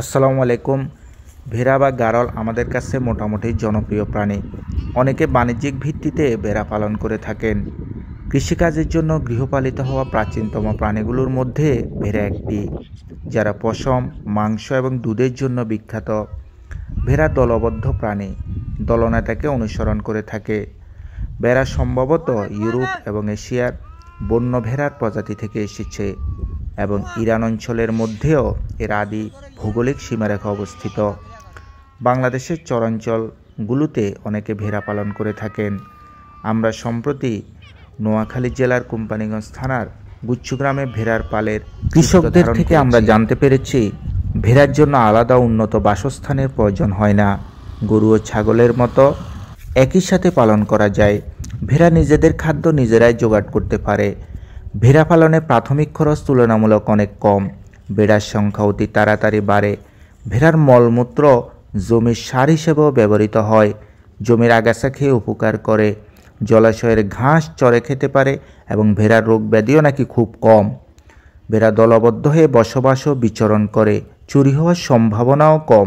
আসসালামু আলাইকুম। ভেড়া বা গারল আমাদের কাছে মোটামুটি জনপ্রিয় প্রাণী। অনেকে বাণিজ্যিক ভিত্তিতে ভেড়া পালন করে থাকেন। কৃষিকাজের জন্য গৃহপালিত হওয়া প্রাচীনতম প্রাণীগুলোর মধ্যে ভেড়া একটি, যারা পশম, মাংস এবং দুধের জন্য বিখ্যাত। ভেড়া দলবদ্ধ প্রাণী, দলনেতাকে অনুসরণ করে থাকে। ভেড়া সম্ভবত ইউরোপ এবং এশিয়ার বন্য ভেড়ার প্রজাতি থেকে এসেছে এবং ইরান অঞ্চলের মধ্যেও এর আদি ভৌগোলিক সীমারেখা অবস্থিত। বাংলাদেশের চরাঞ্চলগুলোতে অনেকে ভেড়া পালন করে থাকেন। আমরা সম্প্রতি নোয়াখালী জেলার কোম্পানিগঞ্জ থানার গুচ্ছ গ্রামে ভেড়ার পালের কৃষকদের থেকে আমরা জানতে পেরেছি, ভেড়ার জন্য আলাদা উন্নত বাসস্থানের প্রয়োজন হয় না। গরু ও ছাগলের মতো একই সাথে পালন করা যায়। ভেড়া নিজেদের খাদ্য নিজেরাই জোগাড় করতে পারে। ভেড়া পালনে প্রাথমিক খরচ তুলনামূলক অনেক কম। ভেড়ার সংখ্যা অতি তাড়াতাড়ি বাড়ে। ভেড়ার মলমূত্র জমির সার হিসেবেও ব্যবহৃত হয়। জমির আগাছা খেয়ে উপকার করে। জলাশয়ের ঘাস চরে খেতে পারে এবং ভেড়ার রোগ ব্যাধিও নাকি খুব কম। ভেড়া দলবদ্ধ হয়ে বসবাস ও বিচরণ করে। চুরি হওয়ার সম্ভাবনাও কম।